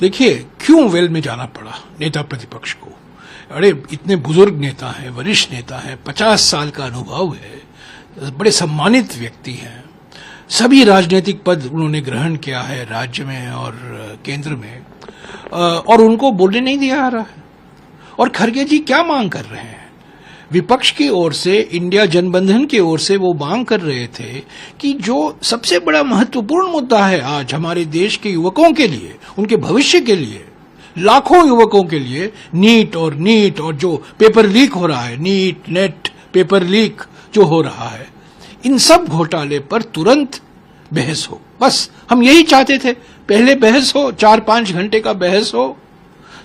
देखिए, क्यों वेल में जाना पड़ा नेता प्रतिपक्ष को? अरे इतने बुजुर्ग नेता हैं, वरिष्ठ नेता हैं, 50 साल का अनुभव है, बड़े सम्मानित व्यक्ति हैं, सभी राजनीतिक पद उन्होंने ग्रहण किया है राज्य में और केंद्र में, और उनको बोलने नहीं दिया जा रहा है। और खरगे जी क्या मांग कर रहे हैं? विपक्ष की ओर से, इंडिया जनबंधन की ओर से वो मांग कर रहे थे कि जो सबसे बड़ा महत्वपूर्ण मुद्दा है आज हमारे देश के युवकों के लिए, उनके भविष्य के लिए, लाखों युवकों के लिए, नीट और जो पेपर लीक हो रहा है, नीट नेट पेपर लीक जो हो रहा है, इन सब घोटाले पर तुरंत बहस हो। बस हम यही चाहते थे। पहले बहस हो, 4-5 घंटे का बहस हो,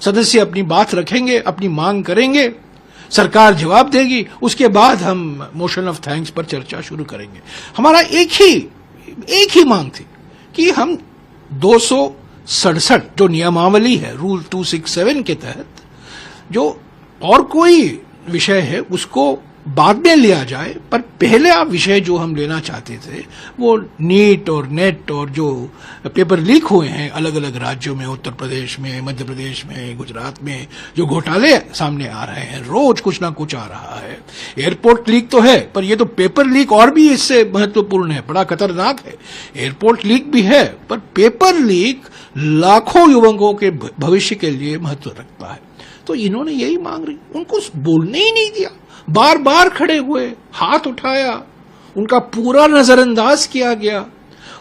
सदस्य अपनी बात रखेंगे, अपनी मांग करेंगे, सरकार जवाब देगी, उसके बाद हम मोशन ऑफ थैंक्स पर चर्चा शुरू करेंगे। हमारा एक ही मांग थी कि हम 267 जो नियमावली है, रूल 267 के तहत जो और कोई विषय है उसको बाद में लिया जाए, पर पहले विषय जो हम लेना चाहते थे वो नीट और नेट और जो पेपर लीक हुए हैं अलग अलग राज्यों में, उत्तर प्रदेश में, मध्य प्रदेश में, गुजरात में जो घोटाले सामने आ रहे हैं, रोज कुछ ना कुछ आ रहा है। एयरपोर्ट लीक तो है, पर ये तो पेपर लीक और भी इससे महत्वपूर्ण है, बड़ा खतरनाक है। एयरपोर्ट लीक भी है, पर पेपर लीक लाखों युवकों के भविष्य के लिए महत्व रखता है। तो इन्होंने यही मांग रही, उनको बोलने ही नहीं दिया, बार बार खड़े हुए, हाथ उठाया, उनका पूरा नजरअंदाज किया गया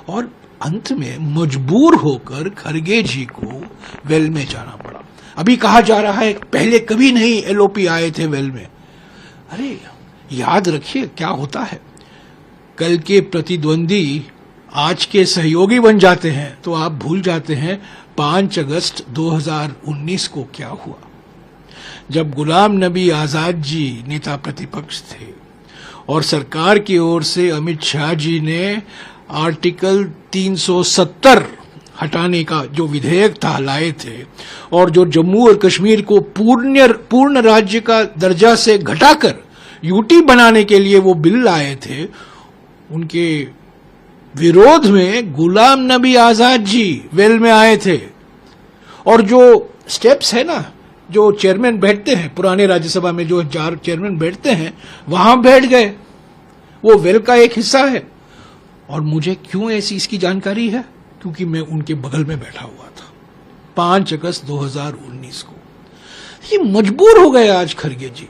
और अंत में मजबूर होकर खरगे जी को वेल में जाना पड़ा। अभी कहा जा रहा है पहले कभी नहीं एलओपी आए थे वेल में। अरे याद रखिए क्या होता है, कल के प्रतिद्वंदी आज के सहयोगी बन जाते हैं तो आप भूल जाते हैं 5 अगस्त 2019 को क्या हुआ, जब गुलाम नबी आजाद जी नेता प्रतिपक्ष थे और सरकार की ओर से अमित शाह जी ने आर्टिकल 370 हटाने का जो विधेयक था लाए थे, और जो जम्मू और कश्मीर को पूर्ण राज्य का दर्जा से घटाकर यूटी बनाने के लिए वो बिल लाए थे, उनके विरोध में गुलाम नबी आजाद जी वेल में आए थे। और जो स्टेप्स है ना, जो चेयरमैन बैठते हैं, पुराने राज्यसभा में जो 4 चेयरमैन बैठते हैं, वहां बैठ गए, वो वेल का एक हिस्सा है। और मुझे क्यों ऐसी इसकी जानकारी है? क्योंकि मैं उनके बगल में बैठा हुआ था 5 अगस्त 2019 को। ये मजबूर हो गए आज खरगे जी,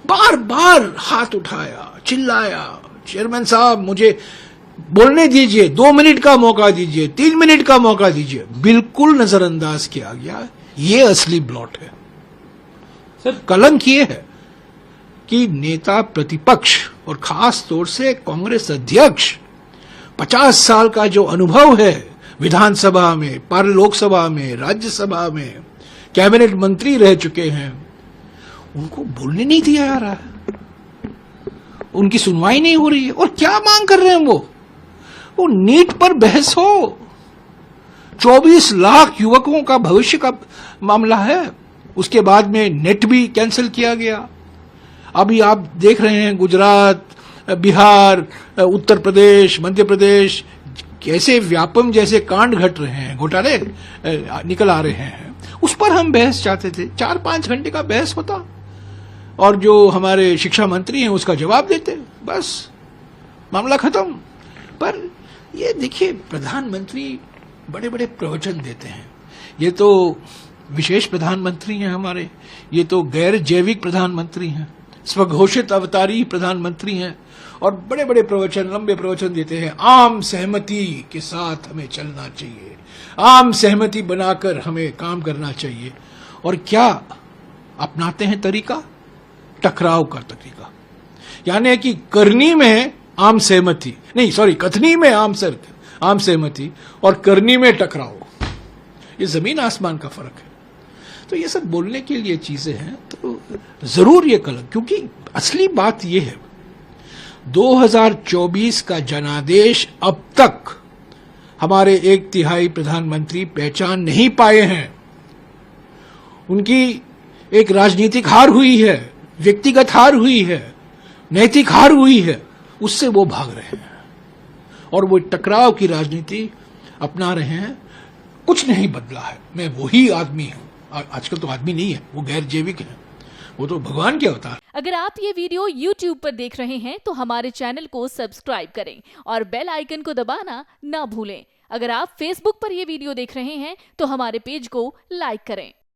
बार बार हाथ उठाया, चिल्लाया, चेयरमैन साहब मुझे बोलने दीजिए, 2 मिनट का मौका दीजिए, 3 मिनट का मौका दीजिए, बिल्कुल नजरअंदाज किया गया। ये असली ब्लॉट है सर। कलंक ये है कि नेता प्रतिपक्ष और खास तौर से कांग्रेस अध्यक्ष 50 साल का जो अनुभव है विधानसभा में, लोकसभा में, राज्यसभा में, कैबिनेट मंत्री रह चुके हैं, उनको बोलने नहीं दिया जा रहा है, उनकी सुनवाई नहीं हो रही है। और क्या मांग कर रहे हैं वो नीट पर बहस हो, 24 लाख युवकों का भविष्य का मामला है। उसके बाद में नेट भी कैंसिल किया गया। अभी आप देख रहे हैं गुजरात, बिहार, उत्तर प्रदेश, मध्य प्रदेश, कैसे व्यापम जैसे कांड घट रहे हैं, घोटाले निकल आ रहे हैं। उस पर हम बहस चाहते थे, 4-5 घंटे का बहस होता और जो हमारे शिक्षा मंत्री हैं उसका जवाब देते, बस मामला खत्म। पर ये देखिए, प्रधानमंत्री बड़े बड़े प्रवचन देते हैं। ये तो विशेष प्रधानमंत्री हैं हमारे, ये तो गैर जैविक प्रधानमंत्री हैं, स्वघोषित अवतारी प्रधानमंत्री हैं, और बड़े बड़े प्रवचन, लंबे प्रवचन देते हैं। आम सहमति के साथ हमें चलना चाहिए, आम सहमति बनाकर हमें काम करना चाहिए। और क्या अपनाते हैं तरीका? टकराव का तरीका, यानी कि करनी में आम सहमति नहीं, सॉरी, कथनी में आम सहमति और करनी में टकराव। ये जमीन आसमान का फर्क है। तो ये सब बोलने के लिए चीजें हैं, तो जरूर ये कलंक, क्योंकि असली बात ये है 2024 का जनादेश अब तक हमारे 1/3 प्रधानमंत्री पहचान नहीं पाए हैं। उनकी एक राजनीतिक हार हुई है, व्यक्तिगत हार हुई है, नैतिक हार हुई है, उससे वो भाग रहे हैं और वो टकराव की राजनीति अपना रहे हैं। कुछ नहीं बदला है, मैं वही आदमी हूँ। आजकल तो आदमी नहीं है, वो गैर जैविक है, वो तो भगवान के अवतार। अगर आप ये वीडियो YouTube पर देख रहे हैं तो हमारे चैनल को सब्सक्राइब करें और बेल आइकन को दबाना ना भूलें। अगर आप Facebook पर ये वीडियो देख रहे हैं तो हमारे पेज को लाइक करें।